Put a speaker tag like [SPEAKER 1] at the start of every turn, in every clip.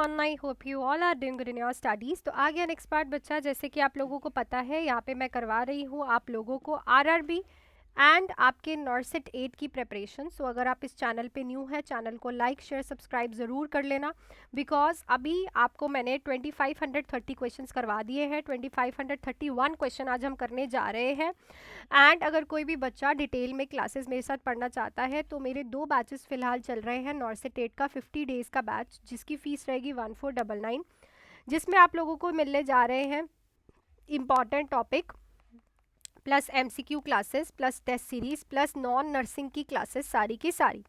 [SPEAKER 1] everyone, I hope you all are doing good in your studies। तो आ गया next part बच्चा। जैसे कि आप लोगों को पता है, यहाँ पे मैं करवा रही हूँ आप लोगों को आरआरबी एंड आपके नॉर्सेट 8 की प्रिपरेशन। सो अगर आप इस चैनल पे न्यू है, चैनल को लाइक शेयर सब्सक्राइब ज़रूर कर लेना, बिकॉज अभी आपको मैंने 2530 क्वेश्चंस करवा दिए हैं। 2531 क्वेश्चन आज हम करने जा रहे हैं। एंड अगर कोई भी बच्चा डिटेल में क्लासेस मेरे साथ पढ़ना चाहता है तो मेरे 2 बैचेस फिलहाल चल रहे हैं। नॉर्सेट 8 का 50 डेज़ का बैच जिसकी फ़ीस रहेगी 1499, जिसमें आप लोगों को मिलने जा रहे हैं important topic plus MCQ classes plus test series plus non nursing की क्लासेस सारी की सारी।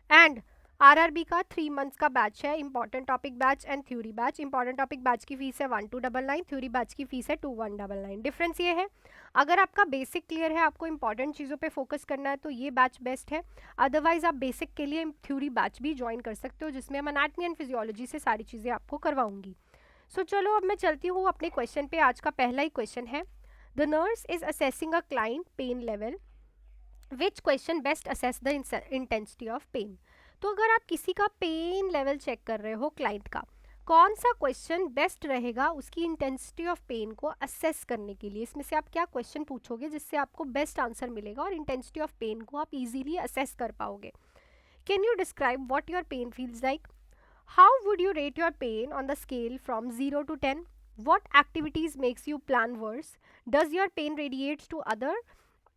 [SPEAKER 1] एंड आरआरबी का 3 मंथ्स का बैच है, important topic batch and theory batch. Important topic batch की फीस है 1299, थ्योरी बैच की फीस है 2199। डिफरेंस ये है, अगर आपका बेसिक क्लियर है, आपको इंपॉर्टेंट चीज़ों पे फोकस करना है तो ये बैच बेस्ट है। अदरवाइज आप बेसिक के लिए थ्योरी बैच भी ज्वाइन कर सकते हो, जिसमें हम एनाटमी एंड फिजियोलॉजी से सारी चीज़ें आपको करवाऊंगी। सो चलो अब मैं चलती हूँ अपने क्वेश्चन पे। आज का पहला ही क्वेश्चन है, the nurse is assessing a client pain level, which question best assess the intensity of pain. तो अगर आप किसी का पेन लेवल चेक कर रहे हो क्लाइंट का, कौन सा क्वेश्चन बेस्ट रहेगा उसकी इंटेंसिटी ऑफ पेन को असेस करने के लिए? इसमें से आप क्या क्वेश्चन पूछोगे जिससे आपको बेस्ट आंसर मिलेगा और इंटेंसिटी ऑफ पेन को आप इजीली असेस कर पाओगे? Can you describe what your pain feels like? How would you rate your pain on the scale from 0 to 10? What activities makes you plan worse? Does your pain radiates to other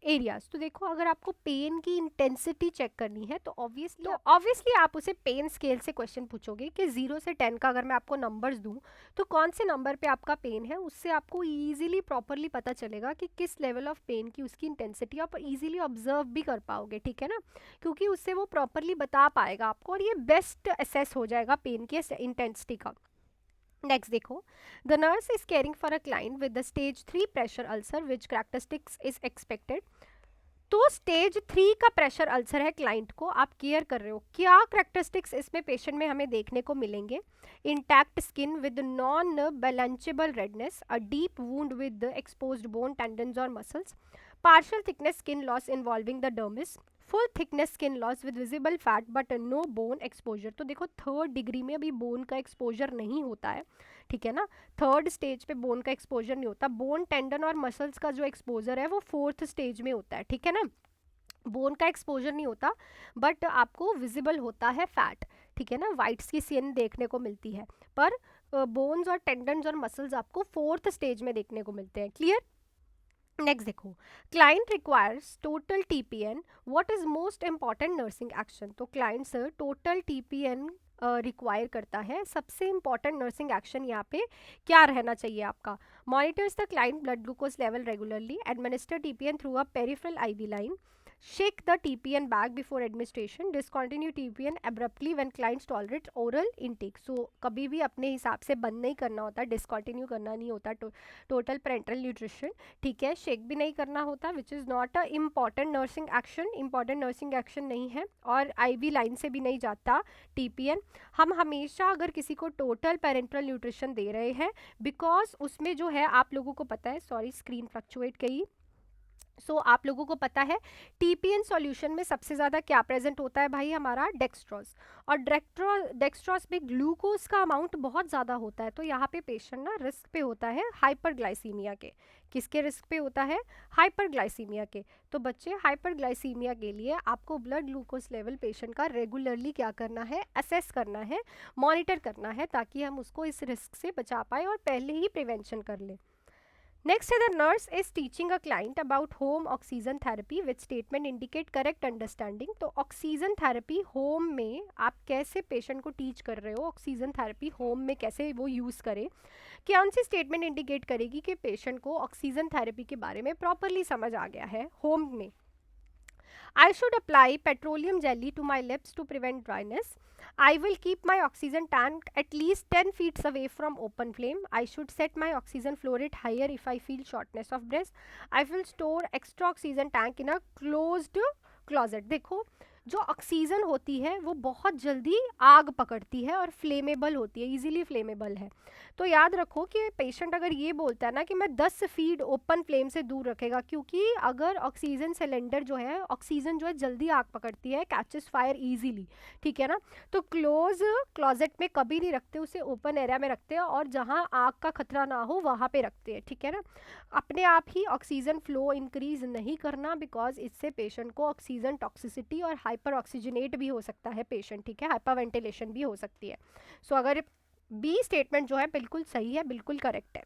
[SPEAKER 1] areas? तो देखो, अगर आपको pen की intensity check करनी है तो obviously आप उसे पेन स्केल से क्वेश्चन पूछोगे कि 0 से 10 का अगर मैं आपको नंबर्स दूं तो कौन से नंबर पे आपका पेन है। उससे आपको इजीली प्रॉपरली पता चलेगा कि किस लेवल ऑफ पेन की उसकी इंटेंसिटी, आप इजीली ऑब्जर्व भी कर पाओगे, ठीक है ना, क्योंकि उससे वो प्रॉपरली बता पाएगा आपको और ये बेस्ट असेस हो जाएगा पेन की इंटेंसिटी का। नेक्स्ट देखो, the nurse is caring for a client with the stage 3 pressure ulcer, which characteristics is expected. तो स्टेज 3 का प्रेशर अल्सर है, क्लाइंट को आप केयर कर रहे हो, क्या करेक्टरिस्टिक्स इसमें पेशेंट में हमें देखने को मिलेंगे? Intact skin with non blanchable redness, a deep wound with exposed bone tendons or muscles, partial thickness skin loss involving the dermis, full thickness skin loss with visible fat but no bone exposure. तो देखो, 3rd degree में अभी bone का exposure नहीं होता है, ठीक है ना, 3rd स्टेज पे बोन का एक्सपोजर नहीं होता। बोन टेंडन और मसल्स का जो एक्सपोजर है वो 4th स्टेज में होता है, ठीक है ना। बोन का एक्सपोजर नहीं होता बट आपको विजिबल होता है फैट, ठीक है ना, वाइट्स की स्किन देखने को मिलती है, पर बोन्स और टेंडन्स और मसल्स आपको 4th स्टेज में देखने को मिलते हैं। क्लियर? नेक्स्ट देखो, client requires total TPN, what is most important nursing action. तो क्लाइंट सर टोटल टीपीएन रिक्वायर करता है। सबसे इंपॉर्टेंट नर्सिंग एक्शन यहाँ पे क्या रहना चाहिए आपका? Monitors the client blood glucose level regularly, administer TPN through a peripheral IV line, shake the TPN back before administration, discontinue TPN abruptly when clients tolerate oral intake। so कभी भी अपने हिसाब से बंद नहीं करना होता, डिसकंटिन्यू करना नहीं होता टोटल पेरेंटल न्यूट्रिशन, ठीक है, शेक भी नहीं करना होता, which is not a important nursing action, important nursing action नहीं है, और आईवी लाइन से भी नहीं जाता टीपीएन। हम हमेशा अगर किसी को टोटल पेरेंटल न्यूट्रिशन दे रहे हैं, बिकॉज उसमें जो है आप लोगों को पता है, सॉरी स्क्रीन फ्लक्चुएट गई, आप लोगों को पता है टीपीएन सॉल्यूशन में सबसे ज़्यादा क्या प्रेजेंट होता है भाई? हमारा डेक्सट्रॉस, और डेक्सट्रॉस में ग्लूकोज का अमाउंट बहुत ज़्यादा होता है। तो यहाँ पे पेशेंट ना रिस्क पे होता है हाइपरग्लाइसीमिया के। किसके रिस्क पे होता है? हाइपरग्लाइसीमिया के। तो बच्चे, हाइपरग्लाइसीमिया के लिए आपको ब्लड ग्लूकोज लेवल पेशेंट का रेगुलरली क्या करना है? असेस करना है, मॉनिटर करना है, ताकि हम उसको इस रिस्क से बचा पाए और पहले ही प्रिवेंशन कर लें। नेक्स्ट है, the nurse is teaching a client about home oxygen therapy which statement indicate correct understanding. तो ऑक्सीजन थेरेपी होम में आप कैसे पेशेंट को टीच कर रहे हो, ऑक्सीजन थेरेपी होम में कैसे वो यूज़ करे, कौन सी स्टेटमेंट इंडिकेट करेगी कि पेशेंट को ऑक्सीजन थेरेपी के बारे में प्रॉपरली समझ आ गया है होम में? I should apply petroleum jelly to my lips to prevent dryness. I will keep my oxygen tank at least 10 feet away from open flame. I should set my oxygen flow rate higher if I feel shortness of breath. I will store extra oxygen tank in a closed closet। देखो, जो oxygen होती है वो बहुत जल्दी आग पकड़ती है और फ्लेमेबल होती है, इजीली फ्लेमेबल है। तो याद रखो कि पेशेंट अगर ये बोलता है ना कि मैं 10 फीट ओपन फ्लेम से दूर रखेगा, क्योंकि अगर ऑक्सीजन सिलेंडर जो है, ऑक्सीजन जो है जल्दी आग पकड़ती है, कैचेस फायर इजीली, ठीक है ना। तो क्लोज क्लोजेट में कभी नहीं रखते, उसे ओपन एरिया में रखते हैं और जहाँ आग का खतरा ना हो वहाँ पे रखते हैं, ठीक है ना। अपने आप ही ऑक्सीजन फ्लो इंक्रीज नहीं करना, बिकॉज इससे पेशेंट को ऑक्सीजन टॉक्सिसिटी और हाइपर ऑक्सीजनेट भी हो सकता है पेशेंट, ठीक है, हाइपर वेंटिलेशन भी हो सकती है। सो अगर बी स्टेटमेंट जो है बिल्कुल सही है, बिल्कुल करेक्ट है।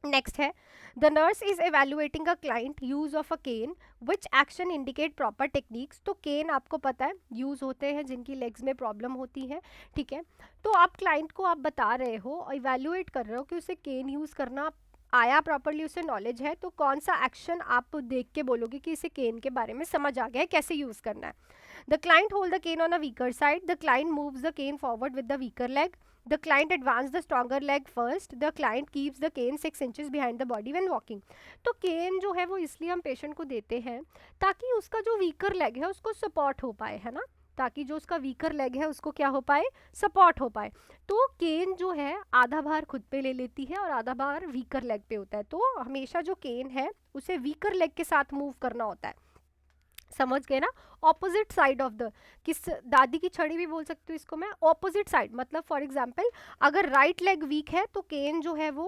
[SPEAKER 1] नेक्स्ट है, the nurse is evaluating a client use of a cane which action indicate proper techniques. तो केन आपको पता है यूज होते हैं जिनकी लेग्स में प्रॉब्लम होती है, ठीक है। तो आप क्लाइंट को आप बता रहे हो, इवेलुएट कर रहे हो कि उसे केन यूज करना आया प्रॉपरली, उसे नॉलेज है, तो कौन सा एक्शन आप देख के बोलोगे कि इसे केन के बारे में समझ आ गया है, कैसे यूज करना है। The client hold the cane on a weaker side, the client moves the cane forward with the weaker leg, the client advance the stronger leg first, the client keeps the cane 6 inches behind the body when walking। तो केन जो है वो इसलिए हम patient को देते हैं ताकि उसका जो वीकर लेग है उसको सपोर्ट हो पाए, है ना, ताकि जो उसका वीकर लेग है उसको क्या हो पाए, सपोर्ट हो पाए। तो केन जो है आधा भार खुद पे ले लेती है और आधा भार वीकर लेग पे होता है, तो हमेशा जो केन है उसे वीकर लेग के साथ मूव करना होता है, समझ गए ना। ऑपोजिट साइड ऑफ द, किस दादी की छड़ी भी बोल सकती हूँ इसको मैं, ऑपोजिट साइड, मतलब फॉर एग्जांपल अगर राइट लेग वीक है तो केन जो है वो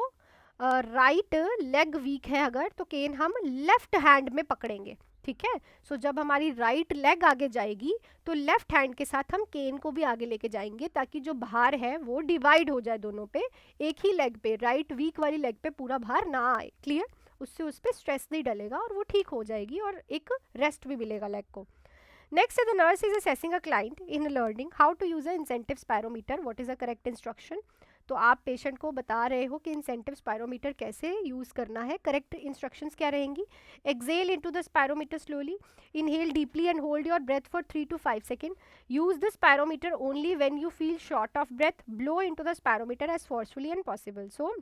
[SPEAKER 1] राइट लेग वीक है अगर, तो केन हम लेफ्ट हैंड में पकड़ेंगे, ठीक है। सो जब हमारी राइट लेग आगे जाएगी तो लेफ्ट हैंड के साथ हम केन को भी आगे लेके जाएंगे, ताकि जो भार है वो डिवाइड हो जाए दोनों पे, एक ही लेग पे, राइट वीक वाली लेग पे पूरा भार ना आए, क्लियर। उससे उस पर स्ट्रेस नहीं डलेगा और वो ठीक हो जाएगी और एक रेस्ट भी मिलेगा लेग को। Next the nurse is assessing a client in learning how to use a incentive spirometer, what is a correct instruction. तो आप पेशेंट को बता रहे हो कि इंसेंटिव स्पायरोमीटर कैसे यूज करना है, करेक्ट इंस्ट्रक्शंस क्या रहेंगी। Exhale into the spirometer slowly, inhale deeply and hold your breath for 3 to 5 seconds, use the spirometer only when you feel short of breath, blow into the spirometer as forcefully and possible. So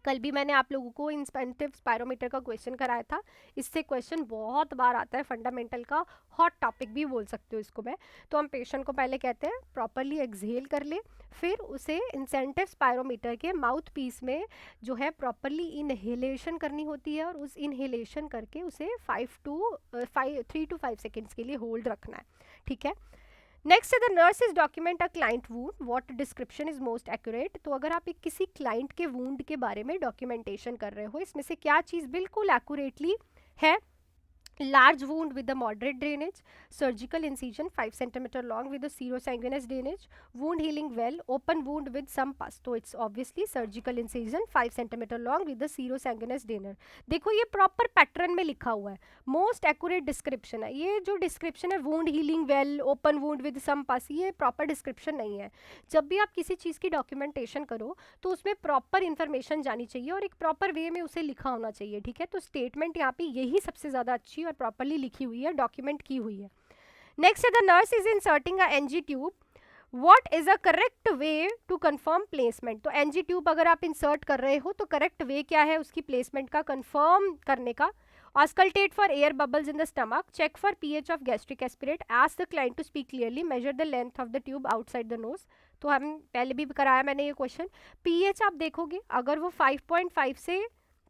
[SPEAKER 1] कल भी मैंने आप लोगों को incentive spirometer का question कराया था, इससे क्वेश्चन बहुत बार आता है, फंडामेंटल का हॉट टॉपिक भी बोल सकते हो इसको मैं। तो हम पेशेंट को पहले कहते हैं प्रॉपरली एक्सहेल कर ले, फिर उसे इंसेंटिव स्पायरोमीटर के माउथ पीस में जो है प्रॉपरली इनहेलेशन करनी होती है और उस इनहेलेशन करके उसे 3 to 5 सेकेंड्स के लिए होल्ड रखना है, ठीक है। Next the nurse is document a client wound, what description is most accurate. तो अगर आप एक किसी क्लाइंट के वूंड के बारे में डॉक्यूमेंटेशन कर रहे हो, इसमें से क्या चीज़ बिल्कुल एक्यूरेटली है। large wound with a moderate drainage, surgical incision 5 centimeter long with a serosanguinous drainage, wound healing well, open wound with some pus, तो it's obviously surgical incision 5 centimeter long with the serosanguinous drainage। देखो ये proper pattern में लिखा हुआ है, most accurate description है। ये जो डिस्क्रिप्शन है wound healing well, open wound with some pus, ये प्रॉपर डिस्क्रिप्शन नहीं है। जब भी आप किसी चीज़ की डॉक्यूमेंटेशन करो तो उसमें प्रॉपर इन्फॉर्मेशन जानी चाहिए और एक प्रॉपर वे में उसे लिखा होना चाहिए, ठीक है। तो स्टेटमेंट यहाँ पे यही सबसे ज़्यादा अच्छी और प्रॉपरली लिखी हुई है, डॉक्यूमेंट की हुई है। नेक्स्ट है the nurse is inserting a NG tube, what is a correct way to confirm placement. तो एनजी ट्यूब अगर आप इंसर्ट कर रहे हो तो करेक्ट वे क्या है उसकी प्लेसमेंट का कंफर्म करने का। Auscultate for air bubbles in the stomach, check for pH of gastric aspirate, ask the client to speak clearly, measure the length of the tube outside the nose। तो हम पहले भी कराया मैंने ये क्वेश्चन। pH आप देखोगे अगर वो 5.5 से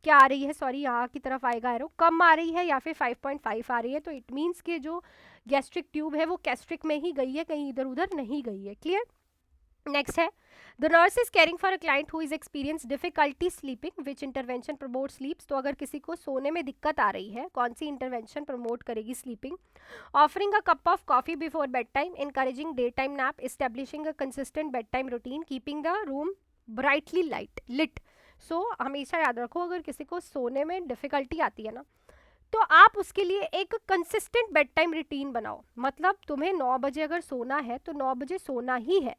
[SPEAKER 1] क्या आ रही है, सॉरी यहाँ की तरफ आएगा एरो, कम आ रही है या फिर 5.5 आ रही है, तो इट मीन्स कि जो गैस्ट्रिक ट्यूब है वो गैस्ट्रिक में ही गई है, कहीं इधर उधर नहीं गई है, क्लियर। नेक्स्ट है the nurse is caring for a client who is experience difficulty sleeping, which intervention promote स्लीप्स। तो अगर किसी को सोने में दिक्कत आ रही है, कौन सी इंटरवेंशन प्रमोट करेगी sleeping. Offering a cup of coffee before bedtime, encouraging daytime nap, establishing a consistent bedtime routine, keeping the room brightly lit. So हमेशा याद रखो अगर किसी को सोने में डिफिकल्टी आती है ना, तो आप उसके लिए एक कंसिस्टेंट बेड टाइम रूटीन बनाओ। मतलब तुम्हें 9 बजे अगर सोना है तो 9 बजे सोना ही है,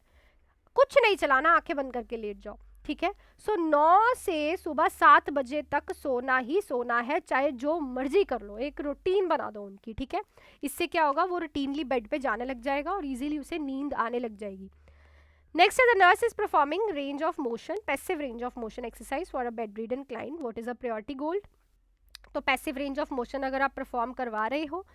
[SPEAKER 1] कुछ नहीं चलाना, आंखें बंद करके लेट जाओ, ठीक है। सो 9 से सुबह 7 बजे तक सोना ही सोना है, चाहे जो मर्जी कर लो, एक रूटीन बना दो उनकी, ठीक है। इससे क्या होगा, वो रूटीनली बेड पे जाने लग जाएगा और इजीली उसे नींद आने लग जाएगी। Next the nurse is performing range of motion, passive range of motion exercise for a bed ridden client, what is a priority gold. तो पैसिव रेंज ऑफ मोशन अगर आप परफॉर्म करवा रहे हो,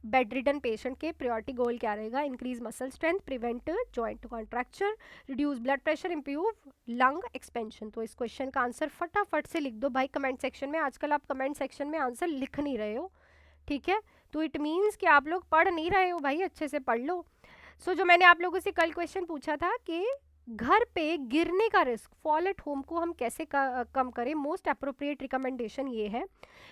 [SPEAKER 1] बेड रिडन पेशेंट के priority गोल क्या रहेगा? Increase muscle strength, prevent joint contracture, reduce blood pressure, improve lung expansion. तो इस क्वेश्चन का आंसर फटाफट से लिख दो भाई कमेंट सेक्शन में। आजकल आप कमेंट सेक्शन में आंसर लिख नहीं रहे हो, ठीक है, तो इट मीन्स कि आप लोग पढ़ नहीं रहे हो भाई, अच्छे से पढ़ लो। सो जो मैंने आप लोगों से कल क्वेश्चन पूछा था कि घर पे गिरने का रिस्क, फॉल एट होम को हम कैसे कम करें, मोस्ट अप्रोप्रिएट रिकमेंडेशन ये है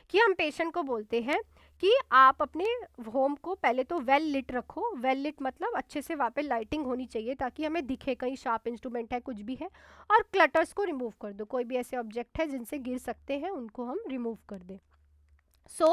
[SPEAKER 1] कि हम पेशेंट को बोलते हैं कि आप अपने होम को पहले तो वेल लिट रखो। वेल लिट मतलब अच्छे से वहाँ पे लाइटिंग होनी चाहिए ताकि हमें दिखे कहीं शार्प इंस्ट्रूमेंट है, कुछ भी है। और क्लटर्स को रिमूव कर दो, कोई भी ऐसे ऑब्जेक्ट है जिनसे गिर सकते हैं उनको हम रिमूव कर दें। सो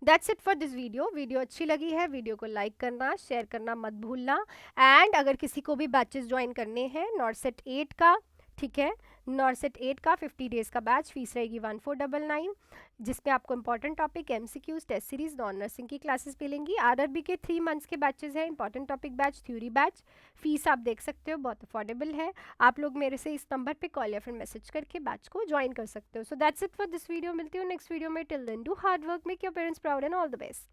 [SPEAKER 1] that's it for this video. Video अच्छी लगी है, वीडियो को लाइक करना, शेयर करना मत भूलना। एंड अगर किसी को भी बैचेस ज्वाइन करने हैं नॉर्सेट 8 का, ठीक है, नॉर्सेट 8 का 50 डेज का बैच, फीस रहेगी 1499, जिसमें आपको important topic, MCQs, test series, non nursing की क्लासेस मिलेंगी। आरआरबी के 3 मंथ्स के बैचेस हैं, important topic batch, theory batch. Fees आप देख सकते हो बहुत अफोर्डेबल है। आप लोग मेरे से इस नंबर पे कॉल या फिर मैसेज करके बैच को ज्वाइन कर सकते हो। So that's it for this video. मिलती हूँ नेक्स्ट वीडियो में। Till then do hard work, make your parents proud and all the best.